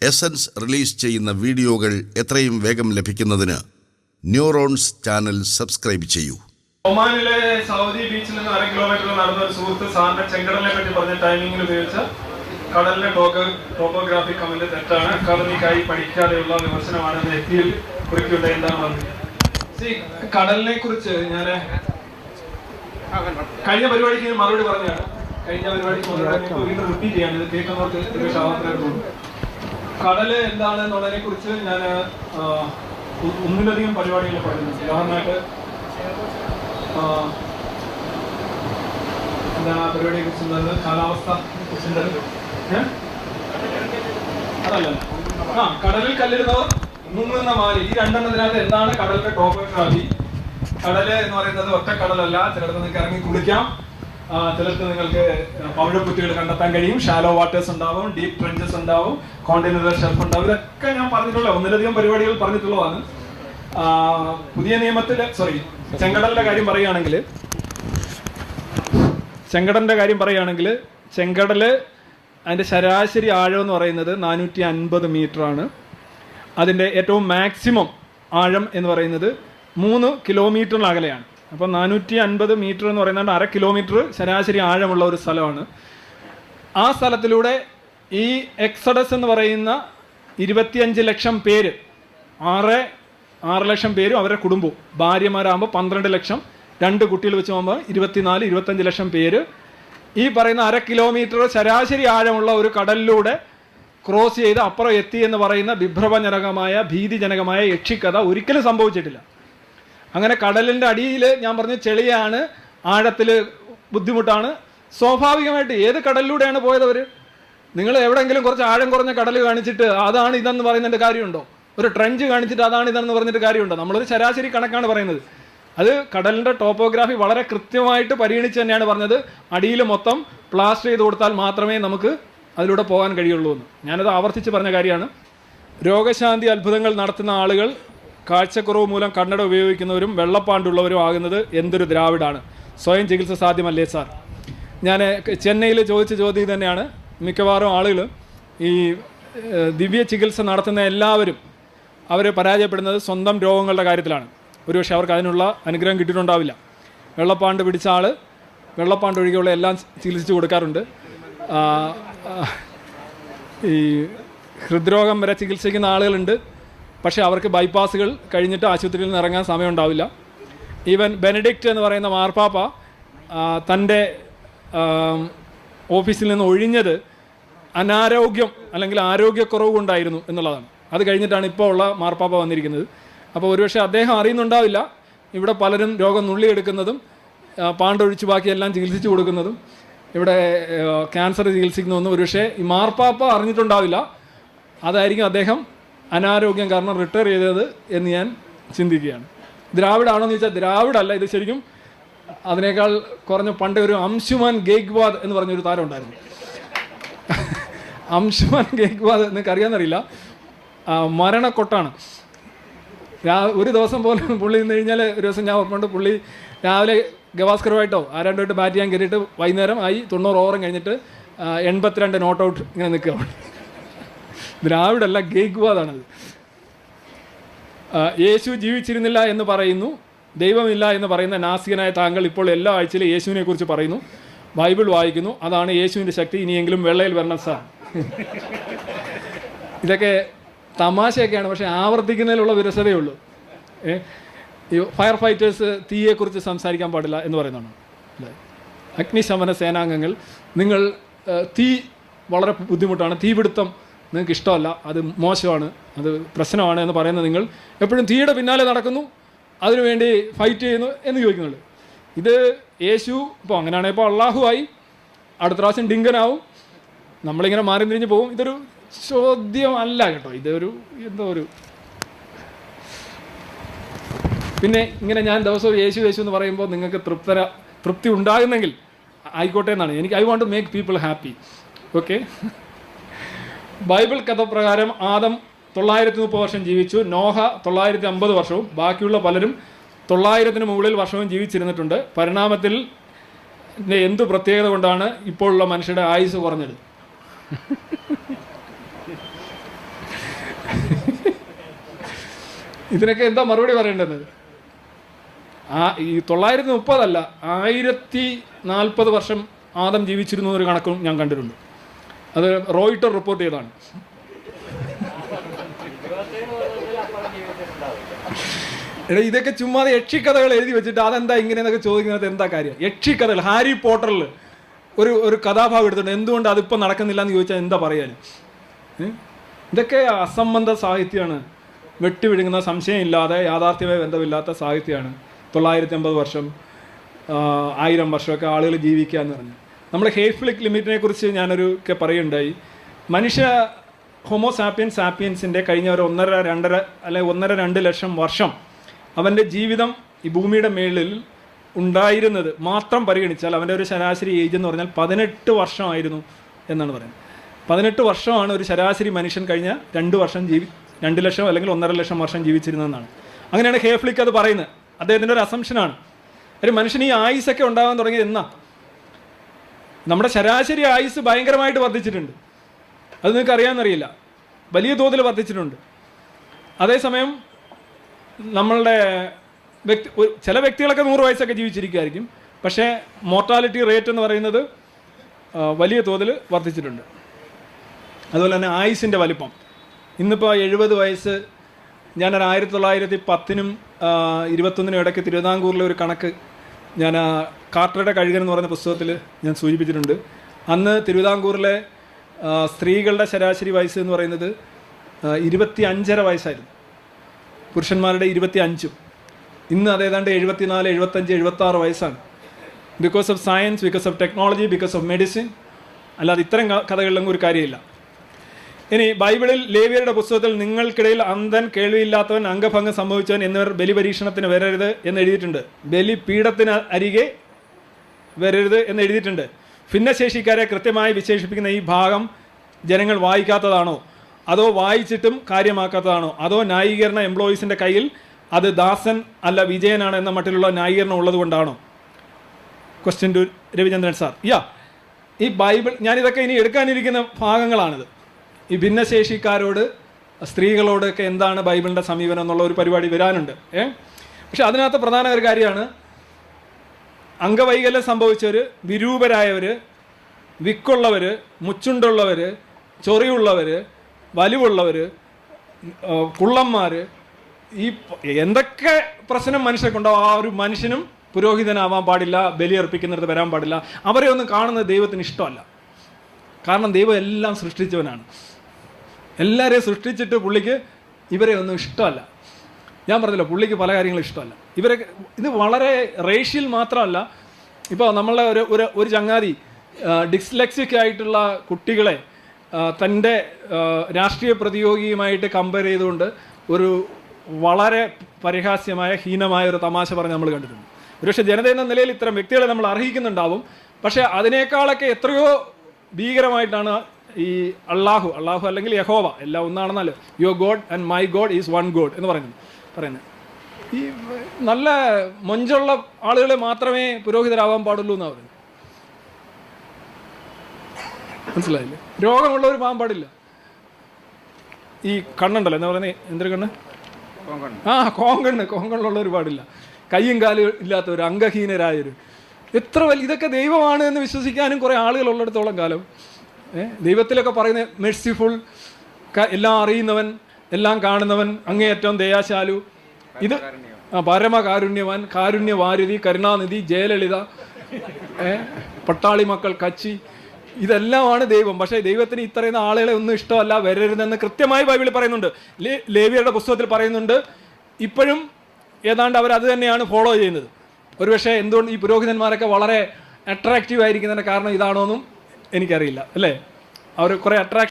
Essence release ചെയ്യുന്ന വീഡിയോകൾ എത്രയും വേഗം ലഭിക്കുന്നതിന് ന്യൂറോൺസ് ചാനൽ സബ്സ്ക്രൈബ് ചെയ്യൂ. ഒമാനിലെ സൗദി ബീച്ചിൽ നിന്ന് 1/2 കിലോമീറ്റർ നടന്ന ഒരു സുഹൃത്ത് സാറിന്റെ ചെങ്കടലിനെ പറ്റി പറഞ്ഞ ടൈമിങ്ങിൽ ഉപയോഗിച്ച കടലിന്റെ ടോപ്പോഗ്രാഫി കമന്റ് തെറ്റാണ്, അക്കാദമിക്കായി പഠിക്കാതെയുള്ള വിമർശനമാണ് നെറ്റിയിൽ കുറിക്കേണ്ട. എന്താണ് പറഞ്ഞത്? കടലിനെ കുറിച്ച് ഞാൻ കഴിഞ്ഞ പരിപാടിക്ക് മറുപടി പറഞ്ഞാണ്. കഴിഞ്ഞ പരിപാടിക്ക് വീണ്ടും റിപ്പീറ്റ് ചെയ്യാണ്. ഇത് കേൾക്കുന്നവർക്ക് ഒരു ശാസ്ത്രമായിട്ട് തോന്നും. കടല് എന്താണ് എന്നുള്ളതിനെ കുറിച്ച് ഞാൻ ഒന്നിലധികം പരിപാടികൾ പറയുന്നുണ്ട്. ഉദാഹരണമായിട്ട് എന്താണ് ആ പരിപാടിയെ കുറിച്ച് കാലാവസ്ഥ അതല്ല കടലിൽ കല്ലിടുന്നവർ മുങ്ങുന്ന മാലി. ഈ രണ്ടെണ്ണത്തിനകത്ത് എന്താണ് കടലിന്റെ ടോപ്പോഗ്രാഫി? കടല് എന്ന് പറയുന്നത് ഒറ്റ കടലല്ല. ചിലടത്ത് നിങ്ങൾക്ക് ഇറങ്ങി കുളിക്കാം, ചിലർക്ക് നിങ്ങൾക്ക് പവിഴപ്പുറ്റുകൾ കണ്ടെത്താൻ കഴിയും, ഷാലോ വാട്ടേഴ്സ് ഉണ്ടാവും, ഡീപ് ട്രെഞ്ചസ് ഉണ്ടാവും, കോണ്ടിനെന്റൽ ഷെൽഫ് ഉണ്ടാവും. ഇതൊക്കെ ഞാൻ പറഞ്ഞിട്ടുള്ള ഒന്നിലധികം പരിപാടികൾ പറഞ്ഞിട്ടുള്ളതാണ്. പുതിയ നിയമത്തിൽ ചെങ്കടലിന്റെ കാര്യം പറയുകയാണെങ്കിൽ ചെങ്കടല് അതിൻ്റെ ശരാശരി ആഴം എന്ന് പറയുന്നത് 450 മീറ്റർ ആണ്. അതിൻ്റെ ഏറ്റവും മാക്സിമം ആഴം എന്ന് പറയുന്നത് 3 കിലോമീറ്ററിന് അകലെയാണ്. അപ്പോൾ 450 മീറ്റർ എന്ന് പറയുന്നത് 1/2 കിലോമീറ്റർ ശരാശരി ആഴമുള്ള ഒരു സ്ഥലമാണ്. ആ സ്ഥലത്തിലൂടെ ഈ എക്സഡസ് എന്ന് പറയുന്ന 25 ലക്ഷം പേര്, 6 ലക്ഷം പേരും അവരുടെ കുടുംബവും, ഭാര്യമാരാകുമ്പോൾ 12 ലക്ഷം, 2 കുട്ടികൾ വെച്ച് പോകുമ്പോൾ 24-25 ലക്ഷം പേര് ഈ പറയുന്ന 1/2 കിലോമീറ്റർ ശരാശരി ആഴമുള്ള ഒരു കടലിലൂടെ ക്രോസ് ചെയ്ത് അപ്പുറം എത്തി എന്ന് പറയുന്ന വിഭ്രമജനകമായ ഭീതിജനകമായ യക്ഷിക്കഥ ഒരിക്കലും സംഭവിച്ചിട്ടില്ല. അങ്ങനെ കടലിൻ്റെ അടിയിൽ ഞാൻ പറഞ്ഞു ചെളിയാണ്, ആഴത്തിൽ ബുദ്ധിമുട്ടാണ്. സ്വാഭാവികമായിട്ട് ഏത് കടലിലൂടെയാണ് പോയത് അവർ? നിങ്ങൾ എവിടെയെങ്കിലും കുറച്ച് ആഴം കുറഞ്ഞ കടൽ കാണിച്ചിട്ട് അതാണ് ഇതെന്ന് പറയുന്നതിൻ്റെ കാര്യമുണ്ടോ? ഒരു ട്രെഞ്ച് കാണിച്ചിട്ട് അതാണ് ഇതെന്ന് പറഞ്ഞിട്ട് കാര്യമുണ്ടോ? നമ്മളൊരു ശരാശരി കണക്കാണ് പറയുന്നത്. അത് കടലിൻ്റെ ടോപ്പോഗ്രാഫി വളരെ കൃത്യമായിട്ട് പരിഗണിച്ച് തന്നെയാണ് പറഞ്ഞത്. അടിയിൽ മൊത്തം പ്ലാസ്റ്റർ ചെയ്ത് കൊടുത്താൽ മാത്രമേ നമുക്ക് അതിലൂടെ പോകാൻ കഴിയുള്ളൂ എന്ന്. ഞാനത് ആവർത്തിച്ച് പറഞ്ഞ കാര്യമാണ്. രോഗശാന്തി അത്ഭുതങ്ങൾ നടത്തുന്ന ആളുകൾ കാഴ്ചക്കുറവ് മൂലം കണ്ണട ഉപയോഗിക്കുന്നവരും വെള്ളപ്പാണ്ടുള്ളവരും ആകുന്നത് എന്തൊരു ദ്രാവിഡാണ്. സ്വയം ചികിത്സ സാധ്യമല്ലേ സാർ? ഞാൻ ചെന്നൈയിൽ ചോദിച്ച ചോദ്യം തന്നെയാണ്. മിക്കവാറും ആളുകൾ ഈ ദിവ്യ ചികിത്സ നടത്തുന്ന എല്ലാവരും അവർ പരാജയപ്പെടുന്നത് സ്വന്തം രോഗങ്ങളുടെ കാര്യത്തിലാണ്. ഒരുപക്ഷെ അവർക്ക് അതിനുള്ള അനുഗ്രഹം കിട്ടിയിട്ടുണ്ടാവില്ല. വെള്ളപ്പാണ്ട് പിടിച്ച ആൾ വെള്ളപ്പാണ്ട് ഒഴികെയുള്ള എല്ലാം ചികിത്സിച്ച് കൊടുക്കാറുണ്ട്. ഈ ഹൃദ്രോഗം വരെ ചികിത്സിക്കുന്ന ആളുകളുണ്ട്. പക്ഷേ അവർക്ക് ബൈപ്പാസുകൾ കഴിഞ്ഞിട്ട് ആശുപത്രിയിൽ നിന്ന് ഇറങ്ങാൻ സമയമുണ്ടാവില്ല. ഈവൻ ബെനഡിക്റ്റ് എന്ന് പറയുന്ന മാർപ്പാപ്പ തൻ്റെ ഓഫീസിൽ നിന്ന് ഒഴിഞ്ഞത് അനാരോഗ്യം അല്ലെങ്കിൽ ആരോഗ്യക്കുറവ് കൊണ്ടായിരുന്നു എന്നുള്ളതാണ്. അത് കഴിഞ്ഞിട്ടാണ് ഇപ്പോൾ ഉള്ള മാർപ്പാപ്പ വന്നിരിക്കുന്നത്. അപ്പോൾ ഒരുപക്ഷെ അദ്ദേഹം അറിയുന്നുണ്ടാവില്ല ഇവിടെ പലരും രോഗം നുള്ളിയെടുക്കുന്നതും പാണ്ടൊഴിച്ച് ബാക്കിയെല്ലാം ചികിത്സിച്ച് കൊടുക്കുന്നതും ഇവിടെ ക്യാൻസർ ചികിത്സിക്കുന്നതൊന്നും ഒരുപക്ഷെ ഈ മാർപ്പാപ്പ അറിഞ്ഞിട്ടുണ്ടാവില്ല. അതായിരിക്കും അദ്ദേഹം അനാരോഗ്യം കാരണം റിട്ടയർ ചെയ്തത് എന്ന് ഞാൻ ചിന്തിക്കുകയാണ്. ദ്രാവിഡാണോ എന്ന് ചോദിച്ചാൽ ദ്രാവിഡല്ല. ഇത് ശരിക്കും അതിനേക്കാൾ കുറഞ്ഞ പണ്ട് ഒരു അംശുമാൻ ഗേക്വാദ് എന്ന് പറഞ്ഞൊരു താരം ഉണ്ടായിരുന്നു. അംശുമാൻ ഗേക്വാദ് നിങ്ങൾക്ക് അറിയാമെന്നറിയില്ല. മരണക്കൊട്ടാണ്. ഒരു ദിവസം പോലും പുള്ളി നിന്ന് കഴിഞ്ഞാൽ ഒരു ദിവസം ഞാൻ ഓർമ്മയുണ്ട്, പുള്ളി രാവിലെ ഗവാസ്കറുമായിട്ടോ ആരാണ്ടുമായിട്ട് ബാറ്റ് ചെയ്യാൻ കയറിയിട്ട് വൈകുന്നേരം 90 ഓവറും കഴിഞ്ഞിട്ട് 82 നോട്ട് ഔട്ട് ഇങ്ങനെ നിൽക്കുകയാണ്. ദ്രാവിഡല്ല, ഗേക്വാദാണത്. യേശു ജീവിച്ചിരുന്നില്ല എന്ന് പറയുന്നു, ദൈവമില്ല എന്ന് പറയുന്ന നാസ്തികനായ താങ്കൾ ഇപ്പോൾ എല്ലാ ആഴ്ചയിലും യേശുവിനെ കുറിച്ച് പറയുന്നു, ബൈബിൾ വായിക്കുന്നു, അതാണ് യേശുവിൻ്റെ ശക്തി, ഇനിയെങ്കിലും വെള്ളയിൽ വരണം സാർ. ഇതൊക്കെ തമാശയൊക്കെയാണ്, പക്ഷേ ആവർത്തിക്കുന്നതിലുള്ള വിരസതയുള്ളൂ. ഈ ഫയർ ഫൈറ്റേഴ്സ് തീയെക്കുറിച്ച് സംസാരിക്കാൻ പാടില്ല എന്ന് പറയുന്നതാണ്. അല്ലേ? അഗ്നിശമന സേനാംഗങ്ങൾ, നിങ്ങൾ തീ വളരെ ബുദ്ധിമുട്ടാണ്, തീപിടുത്തം നിങ്ങൾക്ക് ഇഷ്ടമല്ല, അത് മോശമാണ്, അത് പ്രശ്നമാണ് എന്ന് പറയുന്ന നിങ്ങൾ എപ്പോഴും തീയുടെ പിന്നാലെ നടക്കുന്നു, അതിനുവേണ്ടി ഫൈറ്റ് ചെയ്യുന്നു എന്ന് ചോദിക്കുന്നുള്ളൂ. ഇത് യേശു ഇപ്പോൾ അങ്ങനെയാണെങ്കിൽ ഇപ്പോൾ അള്ളാഹുവായി, അടുത്ത പ്രാവശ്യം ഡിങ്കനാവും, നമ്മളിങ്ങനെ മാറി തിരിഞ്ഞ് പോകും. ഇതൊരു ചോദ്യമല്ല കേട്ടോ, ഇതൊരു എന്തോ ഒരു. പിന്നെ ഇങ്ങനെ ഞാൻ ദിവസവും യേശു യേശു എന്ന് പറയുമ്പോൾ നിങ്ങൾക്ക് തൃപ്തി ഉണ്ടാകുന്നെങ്കിൽ ആയിക്കോട്ടെ എന്നാണ് എനിക്ക്. I want to make people happy. Okay. Bible കഥ പ്രകാരം ആദം 930 വർഷം ജീവിച്ചു, നോഹ 950 വർഷവും, ബാക്കിയുള്ള പലരും 900-ന് മുകളിൽ വർഷവും ജീവിച്ചിരുന്നിട്ടുണ്ട്. പരിണാമത്തിൽ എന്ത് പ്രത്യേകത കൊണ്ടാണ് ഇപ്പോഴുള്ള മനുഷ്യരുടെ ആയുസ് കുറഞ്ഞത്? ഇതിനൊക്കെ എന്താ മറുപടി പറയേണ്ടത്? ഈ 930 1040 വർഷം ആദം ജീവിച്ചിരുന്നു എന്നൊരു കണക്കും ഞാൻ കണ്ടിട്ടുണ്ട്. അത് റോയിട്ടർ റിപ്പോർട്ട് ചെയ്തതാണ്. എടാ, ഇതൊക്കെ ചുമ്മാതെ യക്ഷിക്കഥകൾ എഴുതി വെച്ചിട്ട് അതെന്താ ഇങ്ങനെയെന്നൊക്കെ ചോദിക്കുന്നത് എന്താ കാര്യം? യക്ഷിക്കഥകൾ, ഹാരി പോട്ടറിൽ ഒരു കഥാഭാഗം എടുത്തിട്ടുണ്ട്, എന്തുകൊണ്ട് അതിപ്പോൾ നടക്കുന്നില്ല എന്ന് ചോദിച്ചാൽ എന്താ പറയാൻ? ഇതൊക്കെ അസംബന്ധ സാഹിത്യമാണ്, വെട്ടിവിഴുങ്ങുന്ന സംശയമില്ലാതെ യാഥാർത്ഥ്യമായി ബന്ധമില്ലാത്ത സാഹിത്യമാണ്. 950 വർഷം 1000 വർഷമൊക്കെ ആളുകൾ ജീവിക്കുക എന്ന് പറഞ്ഞു. നമ്മൾ ഹേഫ്ലിക് ലിമിറ്റിനെ കുറിച്ച് ഒക്കെ പറയുണ്ടായി. മനുഷ്യ സാപ്പിയൻസിൻ്റെ കഴിഞ്ഞ ഒരു 1.5-2 ലക്ഷം വർഷം അവൻ്റെ ജീവിതം ഈ ഭൂമിയുടെ മേളിൽ ഉണ്ടായിരുന്നത് മാത്രം പരിഗണിച്ചാൽ അവൻ്റെ ഒരു ശരാശരി ഏജ് എന്ന് പറഞ്ഞാൽ 18 വർഷമായിരുന്നു എന്നാണ് പറയുന്നത്. 18 വർഷമാണ് ഒരു ശരാശരി മനുഷ്യൻ കഴിഞ്ഞ 2 ലക്ഷം അല്ലെങ്കിൽ 1.5 ലക്ഷം വർഷം ജീവിച്ചിരുന്നതെന്നാണ്. അങ്ങനെയാണ് ഹേഫ്ലിക്ക് അത് പറയുന്നത്. അദ്ദേഹത്തിൻ്റെ ഒരു അസംഷനാണ്. ഒരു മനുഷ്യന് ഈ ആയുസ്സൊക്കെ ഉണ്ടാകാൻ തുടങ്ങിയത് എന്നാ? നമ്മുടെ ശരാശരി ആയുസ് ഭയങ്കരമായിട്ട് വർദ്ധിച്ചിട്ടുണ്ട്. അത് നിങ്ങൾക്ക് അറിയാമെന്നറിയില്ല, വലിയ തോതിൽ വർദ്ധിച്ചിട്ടുണ്ട്. അതേസമയം നമ്മളുടെ ചില വ്യക്തികളൊക്കെ 100 വയസ്സൊക്കെ ജീവിച്ചിരിക്കുമായിരിക്കും, പക്ഷേ മോർട്ടാലിറ്റി റേറ്റ് എന്ന് പറയുന്നത് വലിയ തോതിൽ വർദ്ധിച്ചിട്ടുണ്ട്. അതുപോലെ തന്നെ ആയുസിൻ്റെ വലിപ്പം. ഇന്നിപ്പോൾ 70 വയസ്സ്. ഞാനൊരു 1910-നും 21-നും ഇടയ്ക്ക് തിരുവിതാംകൂറിലെ ഒരു കണക്ക് ഞാൻ കാർട്ടറുടെ കഴുകൻ എന്ന് പറയുന്ന പുസ്തകത്തിൽ ഞാൻ സൂചിപ്പിച്ചിട്ടുണ്ട്. അന്ന് തിരുവിതാംകൂറിലെ സ്ത്രീകളുടെ ശരാശരി വയസ്സ് എന്ന് പറയുന്നത് 25.5 വയസ്സായിരുന്നു. പുരുഷന്മാരുടെ 25. ഇന്ന് അതേതാണ്ട് 74, 75, 76 വയസ്സാണ്. Because of science, because of technology, because of medicine. അല്ലാതെ ഇത്തരം കഥകളിലൊന്നും ഒരു കാര്യമില്ല. ഇനി ബൈബിളിൽ ലേവ്യരുടെ പുസ്തകത്തിൽ നിങ്ങൾക്കിടയിൽ അന്ധൻ, കേൾവിയില്ലാത്തവൻ, അംഗഭംഗം സംഭവിച്ചവൻ എന്നിവർ ബലിപരീക്ഷണത്തിന് വരരുത് എന്ന് എഴുതിയിട്ടുണ്ട്. ബലിപീഠത്തിന് അരികെ വരരുത് എന്ന് എഴുതിയിട്ടുണ്ട്. ഭിന്നശേഷിക്കാരെ കൃത്യമായി വിശേഷിപ്പിക്കുന്ന ഈ ഭാഗം ജനങ്ങൾ വായിക്കാത്തതാണോ, അതോ വായിച്ചിട്ടും കാര്യമാക്കാത്തതാണോ, അതോ ന്യായീകരണ എംപ്ലോയീസിൻ്റെ കയ്യിൽ അത് ദാസൻ അല്ല വിജയനാണ് എന്ന മട്ടിലുള്ള ന്യായീകരണം ഉള്ളത് കൊണ്ടാണോ? Question to Ravichandran sir. ഈ ബൈബിൾ, ഞാനിതൊക്കെ ഇനി എടുക്കാനിരിക്കുന്ന ഭാഗങ്ങളാണിത്. ഈ ഭിന്നശേഷിക്കാരോട്, സ്ത്രീകളോടൊക്കെ എന്താണ് ബൈബിളിൻ്റെ സമീപനം എന്നുള്ള ഒരു പരിപാടി വരാനുണ്ട്. പക്ഷെ അതിനകത്ത് പ്രധാന ഒരു കാര്യമാണ്, അംഗവൈകല്യം സംഭവിച്ചവർ, വിരൂപരായവർ, വിക്കുള്ളവർ, മുച്ചുണ്ടുള്ളവർ, ചൊറിയുള്ളവർ, വലിവുള്ളവർ, കുള്ളന്മാർ, ഈ എന്തൊക്കെ പ്രശ്നം മനുഷ്യർക്കുണ്ടാവും, ആ ഒരു മനുഷ്യനും പുരോഹിതനാവാൻ പാടില്ല, ബലിയർപ്പിക്കുന്നിടത്ത് വരാൻ പാടില്ല. അവരെ ഒന്നും കാണുന്നത് ദൈവത്തിന് ഇഷ്ടമല്ല. കാരണം ദൈവം എല്ലാം സൃഷ്ടിച്ചവനാണ്. എല്ലാവരെയും സൃഷ്ടിച്ചിട്ട് പുള്ളിക്ക് ഇവരെ ഒന്നും ഇഷ്ടമല്ല. ഞാൻ പറഞ്ഞല്ലോ, പുള്ളിക്ക് പല കാര്യങ്ങളും ഇഷ്ടമല്ല. ഇത് വളരെ റേഷ്യൽ മാത്രമല്ല. ഇപ്പോൾ നമ്മളെ ഒരു ചങ്ങാതി ഡിസ്ലെക്സിക് ആയിട്ടുള്ള കുട്ടികളെ തൻ്റെ രാഷ്ട്രീയ പ്രതിയോഗിയുമായിട്ട് കമ്പയർ ചെയ്തുകൊണ്ട് ഒരു വളരെ പരിഹാസ്യമായ, ഹീനമായ ഒരു തമാശ പറഞ്ഞ് നമ്മൾ കണ്ടിട്ടുണ്ട്. ഒരുപക്ഷെ ജനത എന്ന നിലയിൽ ഇത്തരം വ്യക്തികളെ നമ്മൾ അർഹിക്കുന്നുണ്ടാവും. പക്ഷേ അതിനേക്കാളൊക്കെ എത്രയോ ഭീകരമായിട്ടാണ് ഈ അള്ളാഹു അല്ലെങ്കിൽ യഹോവ, എല്ലാം ഒന്നാണെന്നല്ലോ, your God and my God is one God എന്ന് പറയുന്നത്. ഈ നല്ല മൊഞ്ചുള്ള ആളുകളെ മാത്രമേ പുരോഹിതരാവാൻ പാടുള്ളൂ എന്നാണ് പറയുന്നത്. മനസ്സിലായില്ലേ? രോഗമുള്ളവർ പോകാൻ പാടില്ല. ഈ കണ്ണുണ്ടല്ലോ, എന്താ പറയുന്നത്, എന്തൊരു കണ്ണ്? കോങ്കണ്ണുള്ളവർ പാടില്ല. കയ്യും കാലും ഇല്ലാത്തവർ, അംഗഹീനരായവർ, എത്ര വലിയ, ഇതൊക്കെ ദൈവമാണ് എന്ന് വിശ്വസിക്കാനും കുറേ ആളുകൾ ഉള്ളിടത്തോളം കാലം ദൈവത്തിലൊക്കെ പറയുന്ന മെർസിഫുൾ, എല്ലാം അറിയുന്നവൻ, എല്ലാം കാണുന്നവൻ, അങ്ങേയറ്റം ദയാശാലു, ഇത് പരമകാരുണ്യവാൻ, കാരുണ്യവാരുതി, കരുണാനിധി, ജയലളിത, പട്ടാളി മക്കൾ, കച്ചി, ഇതെല്ലാമാണ് ദൈവം. പക്ഷേ ദൈവത്തിന് ഇത്രയും ആളുകളെ ഒന്നും ഇഷ്ടമല്ല, വരരുതെന്ന് കൃത്യമായി ബൈബിളിൽ പറയുന്നുണ്ട്. ലേവ്യരുടെ പുസ്തകത്തിൽ പറയുന്നുണ്ട്. ഇപ്പോഴും ഏതാണ്ട് അവർ അത് തന്നെയാണ് ഫോളോ ചെയ്യുന്നത്. ഒരുപക്ഷെ എന്തുകൊണ്ട് ഈ പുരോഹിതന്മാരൊക്കെ വളരെ അട്രാക്റ്റീവ് ആയിരിക്കുന്നതിൻ്റെ കാരണം ഇതാണോ എന്നും എനിക്കറിയില്ല, അല്ലേ? അവർ കുറേ